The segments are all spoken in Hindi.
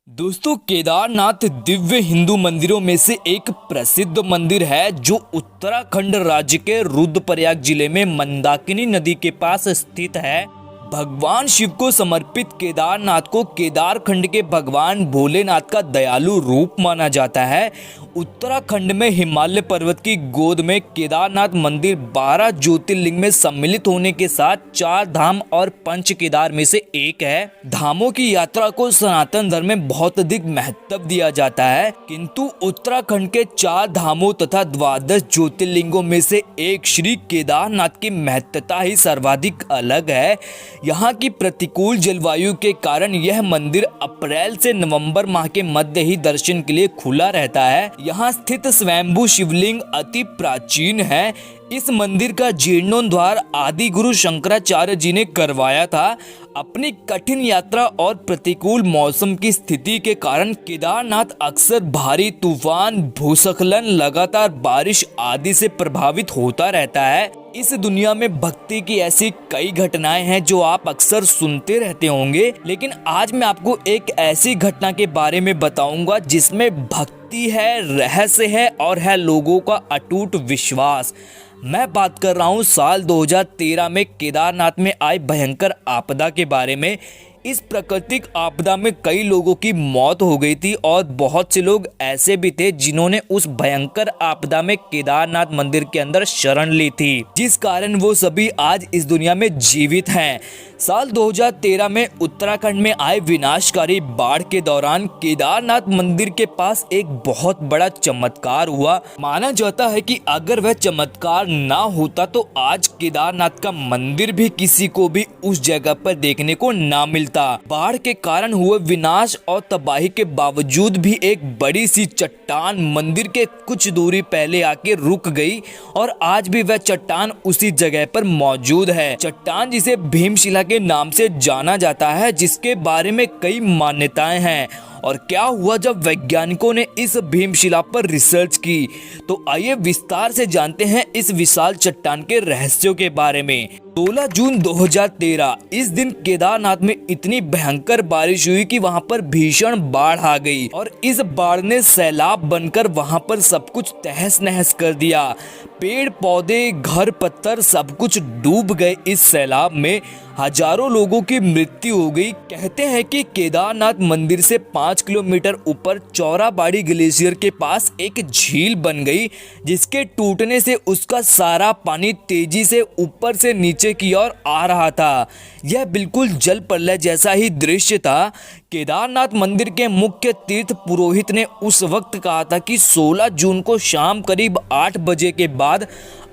दोस्तों, केदारनाथ दिव्य हिंदू मंदिरों में से एक प्रसिद्ध मंदिर है जो उत्तराखंड राज्य के रुद्रप्रयाग जिले में मंदाकिनी नदी के पास स्थित है। भगवान शिव को समर्पित केदारनाथ को केदारखंड के भगवान भोलेनाथ का दयालु रूप माना जाता है। उत्तराखंड में हिमालय पर्वत की गोद में केदारनाथ मंदिर 12 ज्योतिर्लिंग में सम्मिलित होने के साथ 4 धाम और पंच केदार में से एक है। धामों की यात्रा को सनातन धर्म में बहुत अधिक महत्व दिया जाता है, किंतु उत्तराखंड के 4 धामों तथा 12 ज्योतिर्लिंगों में से एक श्री केदारनाथ की महत्वता ही सर्वाधिक अलग है। यहाँ की प्रतिकूल जलवायु के कारण यह मंदिर अप्रैल से नवंबर माह के मध्य ही दर्शन के लिए खुला रहता है। यहाँ स्थित स्वयंभू शिवलिंग अति प्राचीन है। इस मंदिर का जीर्णोद्धार आदि गुरु शंकराचार्य जी ने करवाया था। अपनी कठिन यात्रा और प्रतिकूल मौसम की स्थिति के कारण केदारनाथ अक्सर भारी तूफान, भूस्खलन, लगातार बारिश आदि से प्रभावित होता रहता है। इस दुनिया में भक्ति की ऐसी कई घटनाएं हैं जो आप अक्सर सुनते रहते होंगे, लेकिन आज मैं आपको एक ऐसी घटना के बारे में बताऊंगा जिसमें भक्ति है, रहस्य है और है लोगों का अटूट विश्वास। मैं बात कर रहा हूँ साल 2013 में केदारनाथ में आई भयंकर आपदा के बारे में। इस प्राकृतिक आपदा में कई लोगों की मौत हो गई थी और बहुत से लोग ऐसे भी थे जिन्होंने उस भयंकर आपदा में केदारनाथ मंदिर के अंदर शरण ली थी, जिस कारण वो सभी आज इस दुनिया में जीवित हैं। साल 2013 में उत्तराखंड में आए विनाशकारी बाढ़ के दौरान केदारनाथ मंदिर के पास एक बहुत बड़ा चमत्कार हुआ। माना जाता है कि अगर वह चमत्कार ना होता तो आज केदारनाथ का मंदिर भी किसी को भी उस जगह पर देखने को ना मिलता। बाढ़ के कारण हुए विनाश और तबाही के बावजूद भी एक बड़ी सी चट्टान मंदिर के कुछ दूरी पहले आके रुक गई और आज भी वह चट्टान उसी जगह पर मौजूद है। चट्टान जिसे भीमशिला के नाम से जाना जाता है, जिसके बारे में कई मान्यताएं हैं। और क्या हुआ जब वैज्ञानिकों ने इस भीमशिला पर रिसर्च की, तो आइए विस्तार से जानते हैं इस विशाल चट्टान के रहस्यों के बारे में। 16 जून 2013 इस दिन केदारनाथ में इतनी भयंकर बारिश हुई कि वहां पर भीषण बाढ़ आ गई और इस बाढ़ ने सैलाब बनकर वहां पर सब कुछ तहस नहस कर दिया। पेड़ पौधे, घर पत्थर सब कुछ डूब गए। इस सैलाब में हजारों लोगों की मृत्यु हो गई। कहते हैं कि केदारनाथ मंदिर से 5 किलोमीटर ऊपर चौराबाड़ी ग्लेशियर के पास एक झील बन गई, जिसके टूटने से उसका सारा पानी तेजी से ऊपर से नीचे की ओर आ रहा था। यह बिल्कुल जल प्रलय जैसा ही दृश्य था। केदारनाथ मंदिर के मुख्य तीर्थ पुरोहित ने उस वक्त कहा था कि 16 जून को शाम करीब 8 बजे के बाद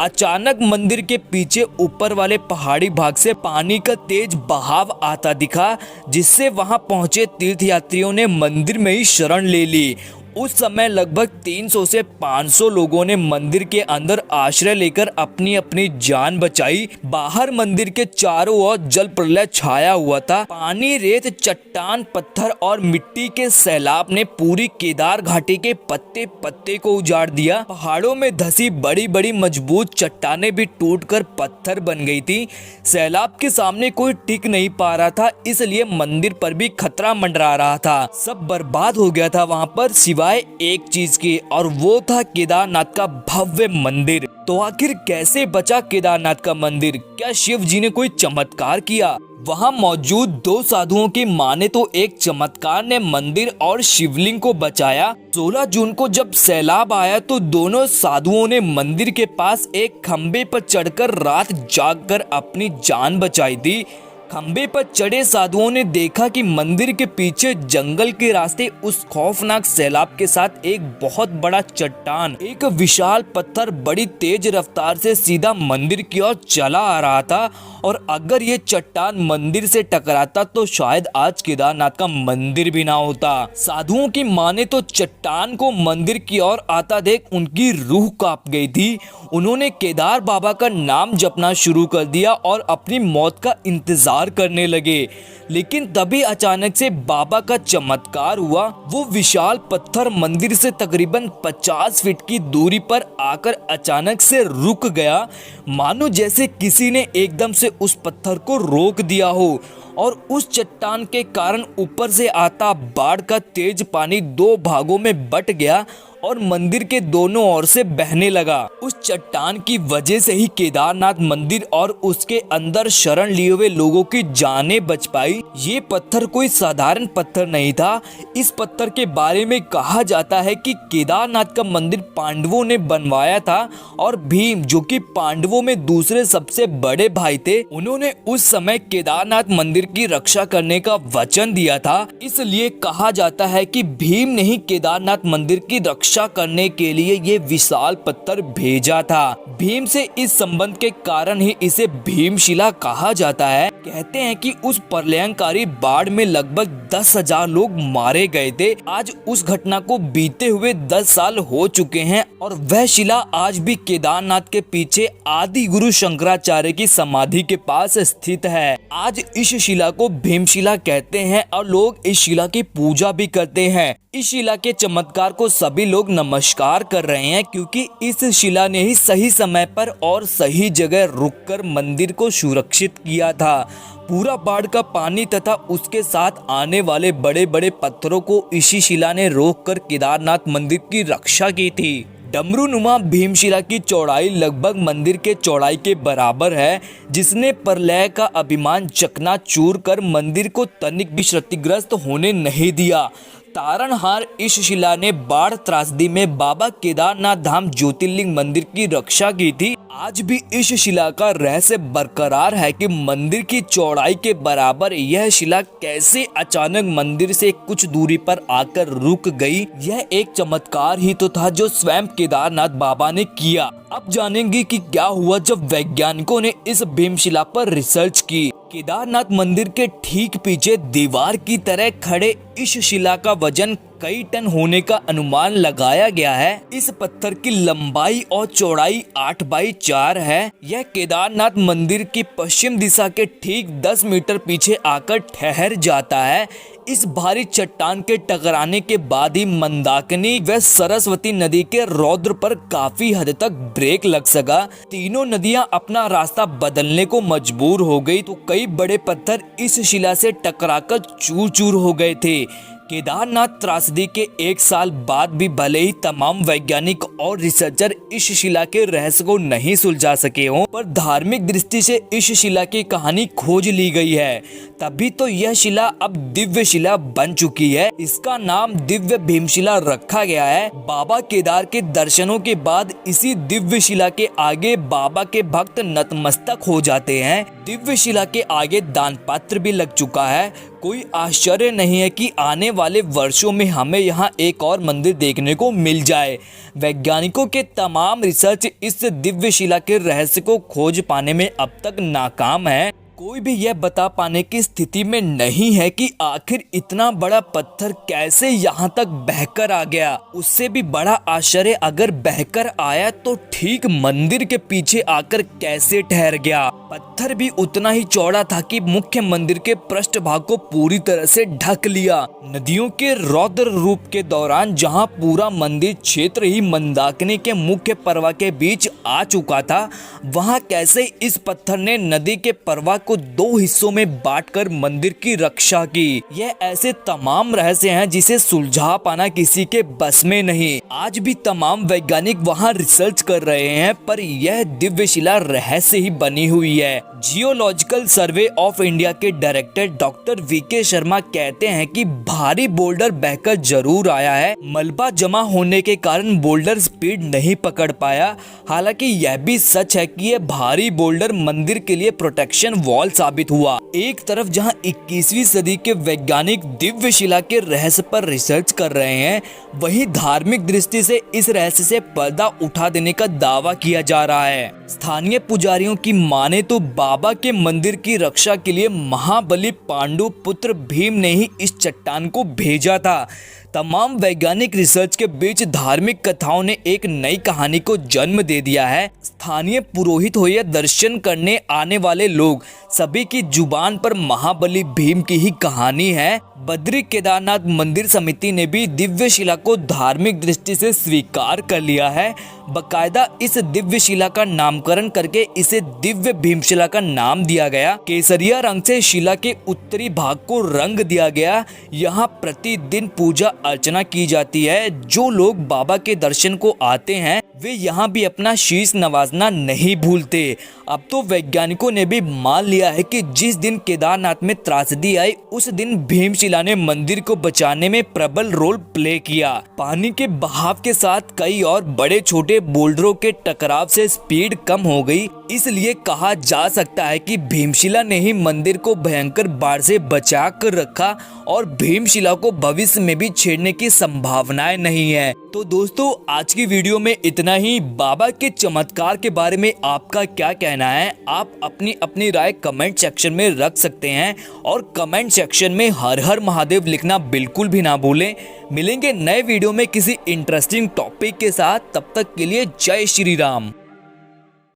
अचानक मंदिर के पीछे ऊपर वाले पहाड़ी भाग से पानी का तेज बहाव आता दिखा, जिससे वहां पहुंचे तीर्थयात्रियों ने मंदिर में ही शरण ले ली। उस समय लगभग 300 से 500 लोगों ने मंदिर के अंदर आश्रय लेकर अपनी अपनी जान बचाई। बाहर मंदिर के चारों ओर जल प्रलय छाया हुआ था। पानी, रेत, चट्टान, पत्थर और मिट्टी के सैलाब ने पूरी केदार घाटी के पत्ते पत्ते को उजाड़ दिया। पहाड़ों में धसी बड़ी बड़ी मजबूत चट्टानें भी टूटकर पत्थर बन गई थी। सैलाब के सामने कोई टिक नहीं पा रहा था, इसलिए मंदिर पर भी खतरा मंडरा रहा था। सब बर्बाद हो गया था वहाँ पर, सिवाय एक चीज की, और वो था केदारनाथ का भव्य मंदिर। तो आखिर कैसे बचा केदारनाथ का मंदिर? क्या शिव जी ने कोई चमत्कार किया? वहां मौजूद 2 साधुओं की माने तो एक चमत्कार ने मंदिर और शिवलिंग को बचाया। 16 जून को जब सैलाब आया तो दोनों साधुओं ने मंदिर के पास एक खंबे पर चढ़कर रात जागकर अपनी जान बचाई थी। खंबे पर चढ़े साधुओं ने देखा कि मंदिर के पीछे जंगल के रास्ते उस खौफनाक सैलाब के साथ एक बहुत बड़ा चट्टान, एक विशाल पत्थर बड़ी तेज रफ्तार से सीधा मंदिर की ओर चला आ रहा था। और अगर ये चट्टान मंदिर से टकराता तो शायद आज केदारनाथ का मंदिर भी ना होता। साधुओं की माने तो चट्टान को मंदिर की ओर आता देख उनकी रूह कांप गई थी। उन्होंने केदार बाबा का नाम जपना शुरू कर दिया और अपनी मौत का इंतजार करने लगे। लेकिन तभी अचानक से बाबा का चमत्कार हुआ। वो विशाल पत्थर मंदिर से तकरीबन 50 फीट की दूरी पर आकर अचानक से रुक गया, मानो जैसे किसी ने एकदम से उस पत्थर को रोक दिया हो। और उस चट्टान के कारण ऊपर से आता बाढ़ का तेज पानी दो भागों में बट गया और मंदिर के दोनों ओर से बहने लगा। उस चट्टान की वजह से ही केदारनाथ मंदिर और उसके अंदर शरण लिए हुए लोगों की जानें बच पाई। ये पत्थर कोई साधारण पत्थर नहीं था। इस पत्थर के बारे में कहा जाता है कि केदारनाथ का मंदिर पांडवों ने बनवाया था और भीम, जो कि पांडवों में दूसरे सबसे बड़े भाई थे, उन्होंने उस समय केदारनाथ मंदिर की रक्षा करने का वचन दिया था। इसलिए कहा जाता है कि भीम ने ही केदारनाथ मंदिर की रक्षा करने के लिए ये विशाल पत्थर भेजा था। भीम से इस संबंध के कारण ही इसे भीमशिला कहा जाता है। कहते हैं कि उस प्रलयंकारी बाढ़ में लगभग 10,000 लोग मारे गए थे। आज उस घटना को बीते हुए 10 साल हो चुके हैं और वह शिला आज भी केदारनाथ के पीछे आदि गुरु शंकराचार्य की समाधि के पास स्थित है। आज इस शिला को भीमशिला कहते हैं और लोग इस शिला की पूजा भी करते हैं। इस शिला के चमत्कार को सभी लोग नमस्कार कर रहे हैं, क्योंकि इस शिला ने ही सही समय पर और सही जगह रुककर मंदिर को सुरक्षित किया था। पूरा बाढ़ का पानी तथा उसके साथ आने वाले बड़े बड़े पत्थरों को इसी शिला ने रोककर केदारनाथ मंदिर की रक्षा की थी। डमरूनुमा भीमशिला की चौड़ाई लगभग मंदिर के चौड़ाई के बराबर है, जिसने प्रलय का अभिमान चकनाचूर कर मंदिर को तनिक भी क्षतिग्रस्त होने नहीं दिया। तारणहार इस शिला ने बाढ़ त्रासदी में बाबा केदारनाथ धाम ज्योतिर्लिंग मंदिर की रक्षा की थी। आज भी इस शिला का रहस्य बरकरार है कि मंदिर की चौड़ाई के बराबर यह शिला कैसे अचानक मंदिर से कुछ दूरी पर आकर रुक गई। यह एक चमत्कार ही तो था जो स्वयं केदारनाथ बाबा ने किया। अब जानेंगे कि क्या हुआ जब वैज्ञानिकों ने इस भीमशिला पर रिसर्च की। केदारनाथ मंदिर के ठीक पीछे दीवार की तरह खड़े इस शिला का वजन कई टन होने का अनुमान लगाया गया है। इस पत्थर की लंबाई और चौड़ाई 8x4 है। यह केदारनाथ मंदिर की पश्चिम दिशा के ठीक 10 मीटर पीछे आकर ठहर जाता है। इस भारी चट्टान के टकराने के बाद ही मंदाकिनी व सरस्वती नदी के रौद्र पर काफी हद तक ब्रेक लग सका। तीनों नदियां अपना रास्ता बदलने को मजबूर हो गई तो कई बड़े पत्थर इस शिला से टकराकर चूर चूर हो गए थे। केदारनाथ त्रासदी के 1 साल बाद भी भले ही तमाम वैज्ञानिक और रिसर्चर इस शिला के रहस्य को नहीं सुलझा सके हों, पर धार्मिक दृष्टि से इस शिला की कहानी खोज ली गई है। तभी तो यह शिला अब दिव्य शिला बन चुकी है। इसका नाम दिव्य भीमशिला रखा गया है। बाबा केदार के दर्शनों के बाद इसी दिव्य शिला के आगे बाबा के भक्त नतमस्तक हो जाते हैं। दिव्य शिला के आगे दान पात्र भी लग चुका है। कोई आश्चर्य नहीं है कि आने वाले वर्षों में हमें यहाँ एक और मंदिर देखने को मिल जाए। वैज्ञानिकों के तमाम रिसर्च इस दिव्य शिला के रहस्य को खोज पाने में अब तक नाकाम है। कोई भी यह बता पाने की स्थिति में नहीं है कि आखिर इतना बड़ा पत्थर कैसे यहाँ तक बहकर आ गया। उससे भी बड़ा आश्चर्य, अगर बहकर आया तो ठीक मंदिर के पीछे आकर कैसे ठहर गया। पत्थर भी उतना ही चौड़ा था कि मुख्य मंदिर के पृष्ठभाग को पूरी तरह से ढक लिया। नदियों के रौद्र रूप के दौरान जहाँ पूरा मंदिर क्षेत्र ही मंदाकिनी के मुख्य प्रवाह के बीच आ चुका था, वहाँ कैसे इस पत्थर ने नदी के प्रवाह को 2 हिस्सों में बांटकर मंदिर की रक्षा की। यह ऐसे तमाम रहस्य हैं जिसे सुलझा पाना किसी के बस में नहीं। आज भी तमाम वैज्ञानिक वहां रिसर्च कर रहे हैं, पर यह दिव्य शिला रहस्य ही बनी हुई है। जियोलॉजिकल सर्वे ऑफ इंडिया के डायरेक्टर डॉक्टर वीके शर्मा कहते हैं कि भारी बोल्डर बहकर जरूर आया है। मलबा जमा होने के कारण बोल्डर स्पीड नहीं पकड़ पाया। हालांकि यह भी सच है कि यह भारी बोल्डर मंदिर के लिए प्रोटेक्शन वॉल साबित हुआ। एक तरफ जहां 21वीं सदी के वैज्ञानिक दिव्य शिला के रहस्य पर रिसर्च कर रहे हैं, वहीं धार्मिक दृष्टि से इस रहस्य से पर्दा उठा देने का दावा किया जा रहा है। स्थानीय पुजारियों की माने तो बाबा के मंदिर की रक्षा के लिए महाबली पांडु पुत्र भीम ने ही इस चट्टान को भेजा था। तमाम वैज्ञानिक रिसर्च के बीच धार्मिक कथाओं ने एक नई कहानी को जन्म दे दिया है। स्थानीय पुरोहित हो या दर्शन करने आने वाले लोग, सभी की जुबान पर महाबली भीम की ही कहानी है। बद्री केदारनाथ मंदिर समिति ने भी दिव्य शिला को धार्मिक दृष्टि से स्वीकार कर लिया है। बकायदा इस दिव्य शिला का नामकरण करके इसे दिव्य भीमशिला का नाम दिया गया। केसरिया रंग से शिला के उत्तरी भाग को रंग दिया गया। यहाँ प्रतिदिन पूजा अर्चना की जाती है। जो लोग बाबा के दर्शन को आते हैं वे यहाँ भी अपना शीश नवाजना नहीं भूलते। अब तो वैज्ञानिकों ने भी मान लिया है कि जिस दिन केदारनाथ में त्रासदी आई उस दिन भीमशिला ने मंदिर को बचाने में प्रबल रोल प्ले किया। पानी के बहाव के साथ कई और बड़े छोटे बोल्डरों के टकराव से स्पीड कम हो गई। इसलिए कहा जा सकता है कि भीमशिला ने ही मंदिर को भयंकर बाढ़ से बचा कर रखा और भीमशिला को भविष्य में भी छेड़ने की संभावनाएं नहीं है। तो दोस्तों आज की वीडियो में इतना ही। बाबा के चमत्कार के बारे में आपका क्या कहना है? आप अपनी अपनी राय कमेंट सेक्शन में रख सकते हैं और कमेंट सेक्शन में हर हर महादेव लिखना बिल्कुल भी ना भूलें। मिलेंगे नए वीडियो में किसी इंटरेस्टिंग टॉपिक के साथ। तब तक के लिए जय श्री राम।